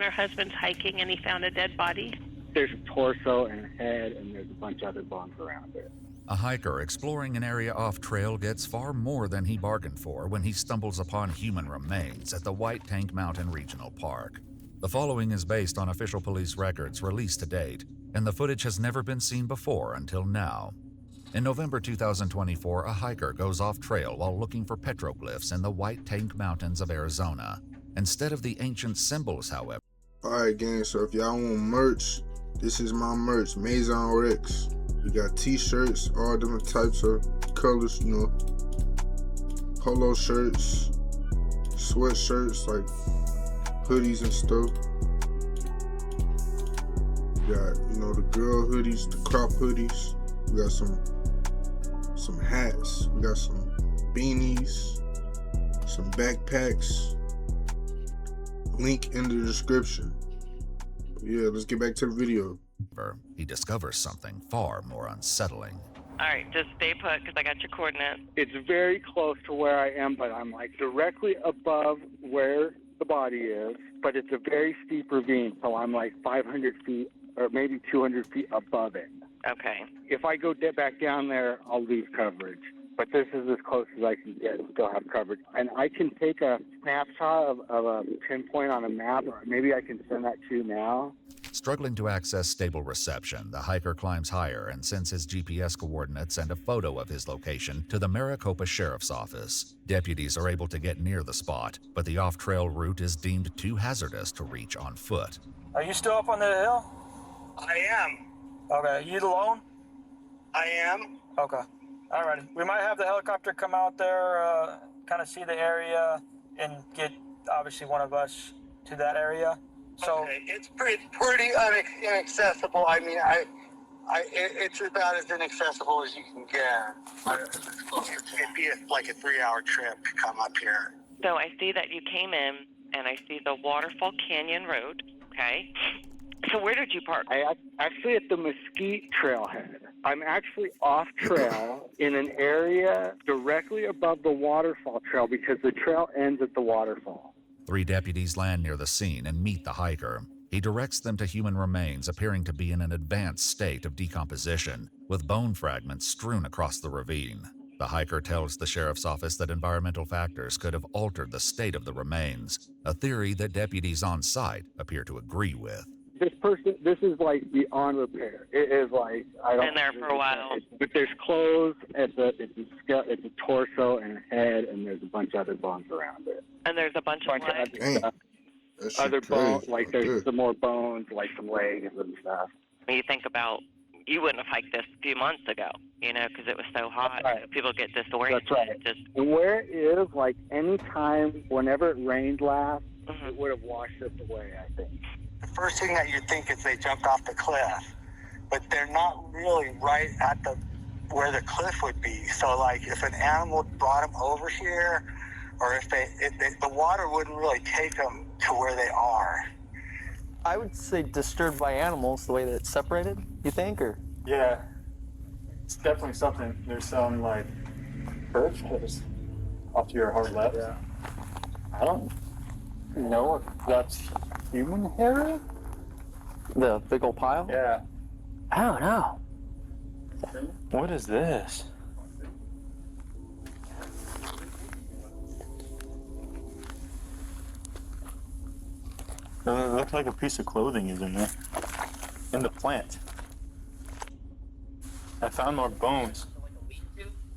and her husband's hiking and he found a dead body? There's a torso and a head, and there's a bunch of other bones around it. A hiker exploring an area off-trail gets far more than he bargained for when he stumbles upon human remains at the White Tank Mountain Regional Park. The following is based on official police records released to date, and the footage has never been seen before until now. In November 2024, a hiker goes off-trail while looking for petroglyphs in the White Tank Mountains of Arizona. Instead of the ancient symbols, however. Alright gang, so if y'all want merch, this is my merch, Maison Rex. We got t-shirts, all different types of colors, you know, polo shirts, sweatshirts, like hoodies and stuff. We got, you know, the girl hoodies, the crop hoodies. We got some hats. We got some beanies, some backpacks. Link in the description. Yeah, let's get back to the video. He discovers something far more unsettling. All right, just stay put because I got your coordinates. It's very close to where I am, but I'm like directly above where the body is, but it's a very steep ravine, so I'm like 500 feet or maybe 200 feet above it. Okay. If I go back down there, I'll lose coverage. But this is as close as I can get and still have coverage. And I can take a snapshot of a pinpoint on a map, or maybe I can send that to you now. Struggling to access stable reception, the hiker climbs higher and sends his GPS coordinates and a photo of his location to the Maricopa Sheriff's Office. Deputies are able to get near the spot, but the off-trail route is deemed too hazardous to reach on foot. Are you still up on the hill? I am. Okay, you alone? I am. Okay. Alrighty. We might have the helicopter come out there, kind of see the area, and get obviously one of us to that area. So okay. It's pretty inaccessible. I mean, it's about as inaccessible as you can get. It'd be like a 3-hour trip to come up here. So I see that you came in, and I see the Waterfall Canyon Road, okay? So where did you park? Actually at the Mesquite Trailhead. I'm actually off trail in an area directly above the waterfall trail because the trail ends at the waterfall. 3 deputies land near the scene and meet the hiker. He directs them to human remains appearing to be in an advanced state of decomposition, with bone fragments strewn across the ravine. The hiker tells the sheriff's office that environmental factors could have altered the state of the remains, a theory that deputies on site appear to agree with. This is like beyond repair. It is like, I don't. Been there for a while. But there's clothes, it's a torso and a head, and there's a bunch of other bones around it. And there's a bunch of legs. Other bones, like there's some more bones, like some legs and stuff. When you think about, you wouldn't have hiked this a few months ago, you know, because it was so hot. Right. People get disoriented. That's right. Just where it is, like any time, whenever it rained last, Mhm. it would have washed us away, I think. The first thing that you think is they jumped off the cliff, but they're not really right at where the cliff would be. So, like, if an animal brought them over here, or if the water wouldn't really take them to where they are. I would say disturbed by animals, the way that it's separated, you think, or? yeah, it's definitely something. There's some like birch hairs off to your hard left. Yeah. I don't know if that's human hair. The big old pile? Yeah. I don't know. What is this? It looks like a piece of clothing is in there. In the plant. I found more bones.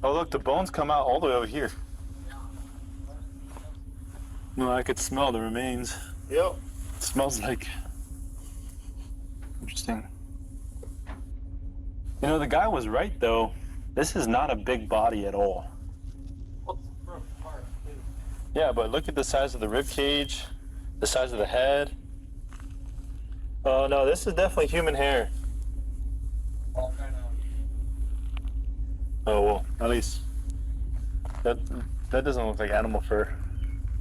Oh look, the bones come out all the way over here. No, I could smell the remains. Yep. It smells like... Interesting. You know, the guy was right though. This is not a big body at all. Yeah, but look at the size of the rib cage, the size of the head. Oh no, this is definitely human hair. Oh well, at least that doesn't look like animal fur.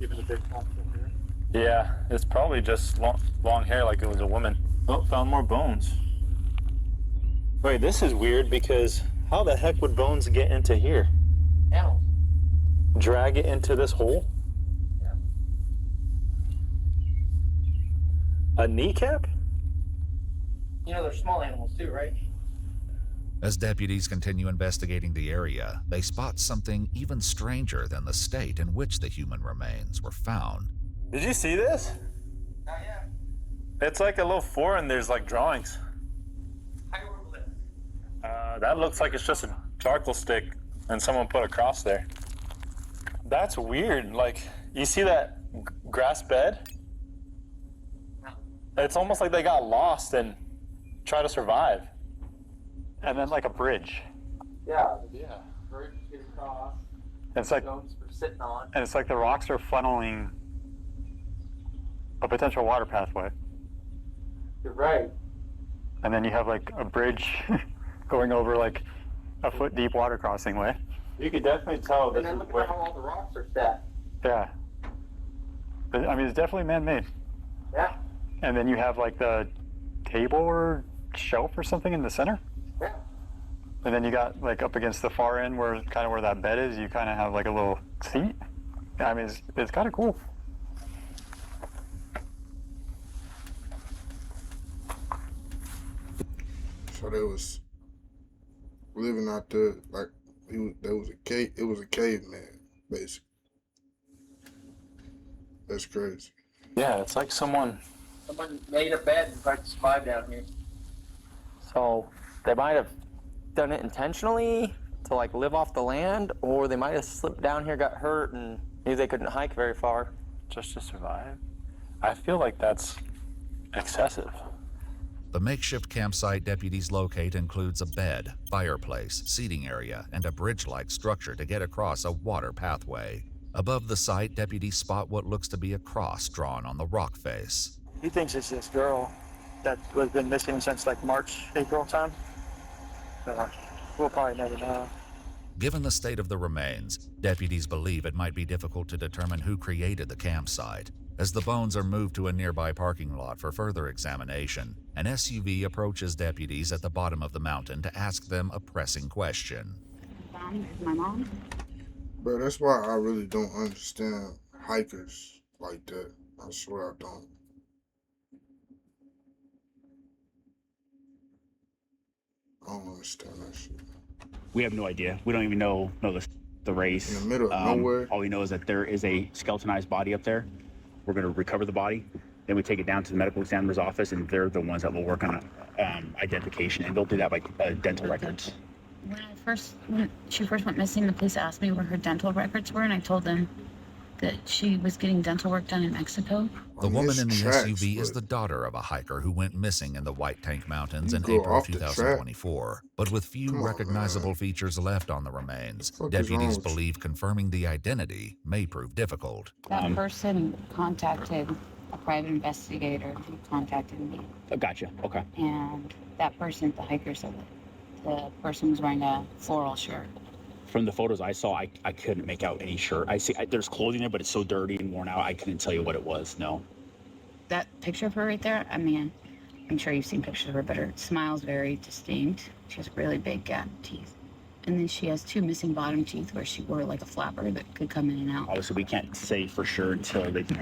Even a big clump of hair. Yeah, it's probably just long hair, like it was a woman. Oh, found more bones. Wait, this is weird because how the heck would bones get into here? Animals. Drag it into this hole? A kneecap? You know, they're small animals too, right? As deputies continue investigating the area, they spot something even stranger than the state in which the human remains were found. Did you see this? Not yet. It's like a little fort and there's like drawings. How do you remember that? That looks like it's just a charcoal stick and someone put a cross there. That's weird. Like, you see that grass bed? It's almost like they got lost and try to survive. And then like a bridge. Yeah. Bridge get across. It's like, Stones for sitting on. and it's like the rocks are funneling a potential water pathway. You're right. And then you have like a bridge going over like a foot deep water crossing way. You could definitely tell And this then is look at where, how all the rocks are set. yeah. But, I mean, it's definitely man-made. Yeah. And then you have like the table or shelf or something in the center. Yeah. And then you got like up against the far end where kind of where that bed is, you kind of have like a little seat. I mean, it's kind of cool. So they was living out there like there was a cave. It was a caveman, basically. That's crazy. Yeah, it's like someone. Someone made a bed and tried to survive down here. So they might have done it intentionally to like live off the land, or they might have slipped down here, got hurt, and knew they couldn't hike very far. Just to survive? I feel like that's excessive. The makeshift campsite deputies locate includes a bed, fireplace, seating area, and a bridge-like structure to get across a water pathway. Above the site, deputies spot what looks to be a cross drawn on the rock face. He thinks it's this girl that has been missing since like March, April time. We'll probably never know. Given the state of the remains, deputies believe it might be difficult to determine who created the campsite. As the bones are moved to a nearby parking lot for further examination, an SUV approaches deputies at the bottom of the mountain to ask them a pressing question. My mom? Bro, that's why I really don't understand hikers like that. I swear I don't. I don't understand that shit. We have no idea. We don't even know the race. In the middle of nowhere. All we know is that there is a skeletonized body up there. We're going to recover the body. Then we take it down to the medical examiner's office, and they're the ones that will work on identification, and they'll do that by dental records. When she first went missing, the police asked me where her dental records were, and I told them that she was getting dental work done in Mexico. The woman in the tracks, SUV is but- the daughter of a hiker who went missing in the White Tank Mountains You in go April off the track. 2024. But with few Come on, recognizable man. features left on the remains, What is wrong deputies with you? believe confirming the identity may prove difficult. That person contacted a private investigator who contacted me, Oh, gotcha. Okay. and that person, the hiker, said that the person was wearing a floral shirt. From the photos I saw, I couldn't make out any shirt. There's clothing there, but it's so dirty and worn out, I couldn't tell you what it was. No. That picture of her right there, I mean, I'm sure you've seen pictures of her, but her smile's very distinct. She has really big gap teeth. And then she has two missing bottom teeth where she wore like a flapper that could come in and out. Obviously, we can't say for sure until they do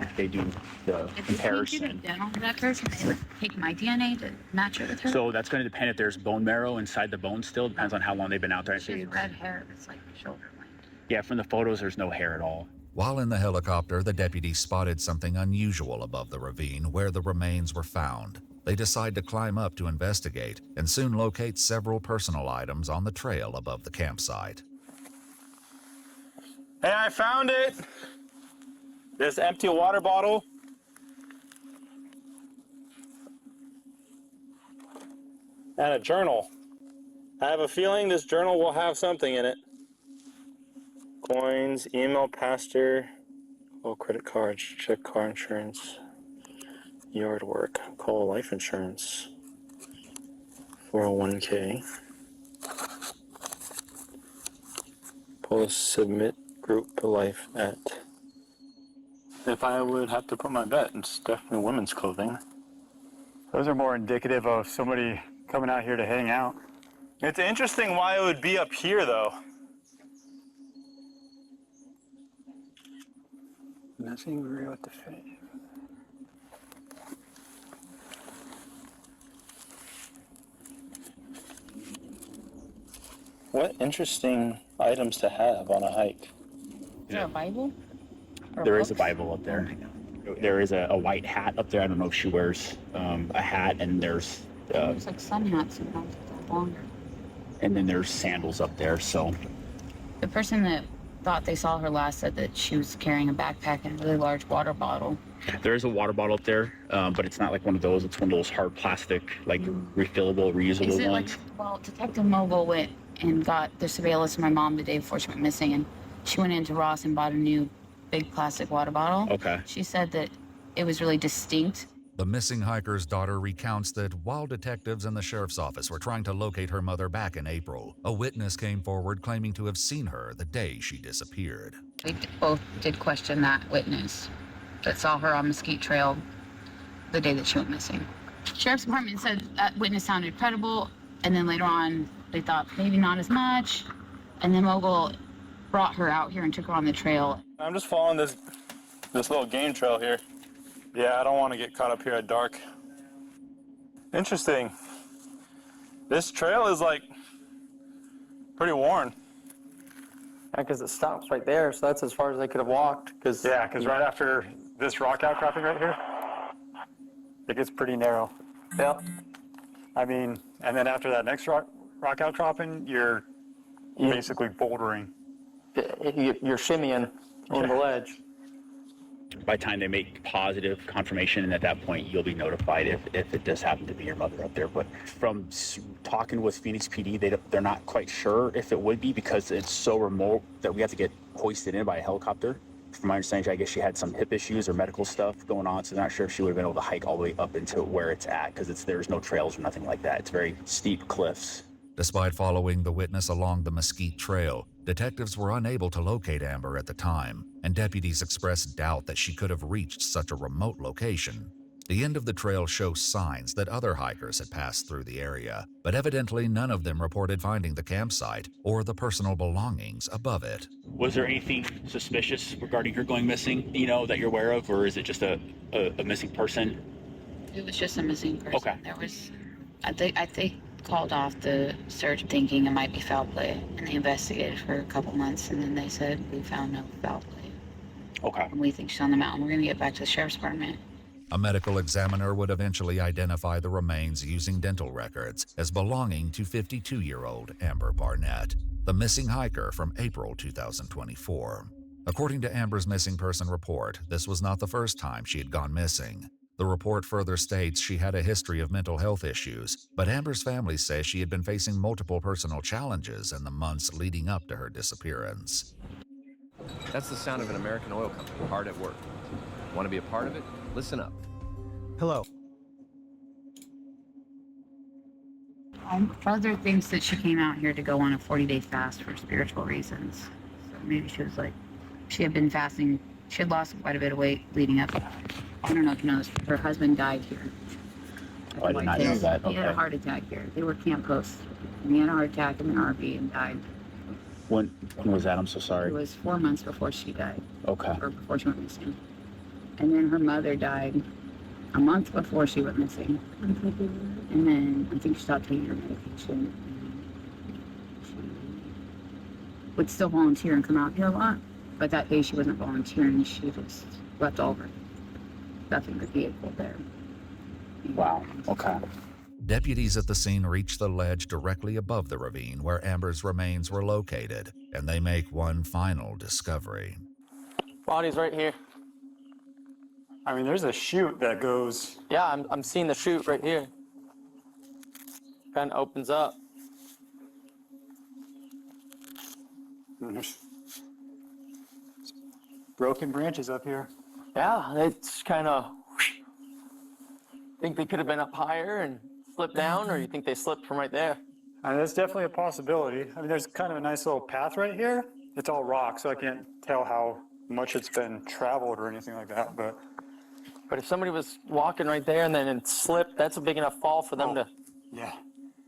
the If comparison. we did a dental records, they would take my DNA to match it with her. So that's going to depend if there's bone marrow inside the bone still. Depends on how long they've been out there. She has red hair that's like shoulder length. Yeah, from the photos, there's no hair at all. While in the helicopter, the deputies spotted something unusual above the ravine where the remains were found. They decide to climb up to investigate and soon locate several personal items on the trail above the campsite. Hey, I found it! This empty water bottle. And a journal. I have a feeling this journal will have something in it. Coins, email, pastor, credit cards, check car insurance, yard work, call life insurance, 401k, post submit group life at. If I would have to put my bet, it's definitely women's clothing. Those are more indicative of somebody coming out here to hang out. It's interesting why it would be up here though. Nothing real with the face. What interesting items to have on a hike. Is there a Bible? Or There is a books? Bible up there. There is a white hat up there. I don't know if she wears a hat, and there's There's like sun hats sometimes. They're longer. and then there's sandals up there. So The person that thought they saw her last said that she was carrying a backpack and a really large water bottle. there is a water bottle up there, but it's not like one of those. It's one of those hard plastic, like refillable, reusable Is it ones. like, well, Detective Mogul went and got the surveillance of my mom the day before she went missing, and she went into Ross and bought a new big plastic water bottle. Okay. She said that it was really distinct. The missing hiker's daughter recounts that while detectives and the sheriff's office were trying to locate her mother back in April, a witness came forward claiming to have seen her the day she disappeared. We both did question that witness that saw her on Mesquite Trail the day that she went missing. Sheriff's Department said that witness sounded credible, and then later on they thought maybe not as much, and then Mogul brought her out here and took her on the trail. I'm just following this little game trail here. Yeah, I don't want to get caught up here at dark. Interesting. This trail is like pretty worn. Yeah, because it stops right there, so that's as far as they could have walked. Yeah, because right after this rock outcropping right here, it gets pretty narrow. Yeah. I mean, and then after that next rock outcropping, you're basically bouldering. You're shimmying on the ledge. By the time they make positive confirmation, and at that point you'll be notified if it does happen to be your mother up there. But from talking with Phoenix PD, they're not quite sure if it would be, because it's so remote that we have to get hoisted in by a helicopter. From my understanding, I guess she had some hip issues or medical stuff going on, so they're not sure if she would have been able to hike all the way up into where it's at, because there's no trails or nothing like that. It's very steep cliffs. Despite following the witness along the Mesquite Trail, detectives were unable to locate Amber at the time, and deputies expressed doubt that she could have reached such a remote location. The end of the trail shows signs that other hikers had passed through the area, but evidently none of them reported finding the campsite or the personal belongings above it. Was there anything suspicious regarding her going missing, that you're aware of, or is it just a missing person? It was just a missing person. Okay. There was, I think called off the search thinking it might be foul play, and they investigated for a couple months, and then they said we found no foul play. Okay. And we think she's on the mountain. We're gonna get back to the sheriff's department. A medical examiner would eventually identify the remains using dental records as belonging to 52-year-old Amber Barnett, the missing hiker from April 2024. According to Amber's missing person report, this was not the first time she had gone missing. The report further states she had a history of mental health issues, but Amber's family says she had been facing multiple personal challenges in the months leading up to her disappearance. That's the sound of an American oil company hard at work. Want to be a part of it? Listen up. Hello. Father thinks that she came out here to go on a 40-day fast for spiritual reasons. So maybe she was like, she had been fasting. She had lost quite a bit of weight leading up. I don't know if you know this, but her husband died here. Oh, I did not know that. He had a heart attack here. They were camp hosts. And he had a heart attack in an RV and died. When was that? I'm so It sorry. was 4 months before she died, Okay. or before she went missing. And then her mother died a month before she went missing. And then I think she stopped taking her medication. She would still volunteer and come out here a lot, but that day she wasn't volunteering. She just left all her stuff in the vehicle there. Wow. Okay. Deputies at the scene reach the ledge directly above the ravine where Amber's remains were located, and they make one final discovery. Body's right here. I mean, there's a chute that goes. Yeah, I'm seeing the chute right here. Kind of opens up. And there's broken branches up here. Yeah, it's kind of. Think they could have been up higher and slipped down, or you think they slipped from right there? I mean, that's definitely a possibility. I mean, there's kind of a nice little path right here. It's all rock, so I can't tell how much it's been traveled or anything like that, but if somebody was walking right there and then it slipped, that's a big enough fall for them to yeah.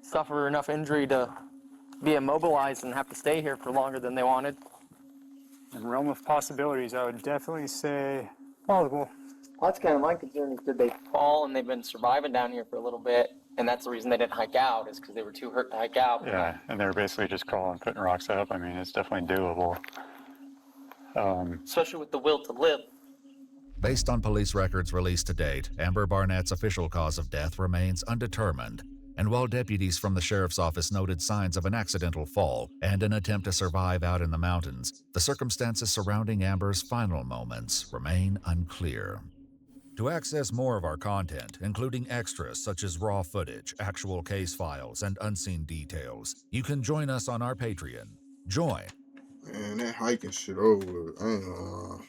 suffer enough injury to be immobilized and have to stay here for longer than they wanted. In realm of possibilities, I would definitely say plausible. Well, that's kind of my concern, is did they fall and they've been surviving down here for a little bit, And that's the reason they didn't hike out, is because they were too hurt to hike out. Yeah, and they're basically just crawling, putting rocks up. I mean, it's definitely doable. Especially with the will to live. Based on police records released to date, Amber Barnett's official cause of death remains undetermined. And while deputies from the sheriff's office noted signs of an accidental fall and an attempt to survive out in the mountains, the circumstances surrounding Amber's final moments remain unclear. To access more of our content, including extras such as raw footage, actual case files, and unseen details, you can join us on our Patreon. Join. Man, that hiking shit over with. I ain't gonna lie.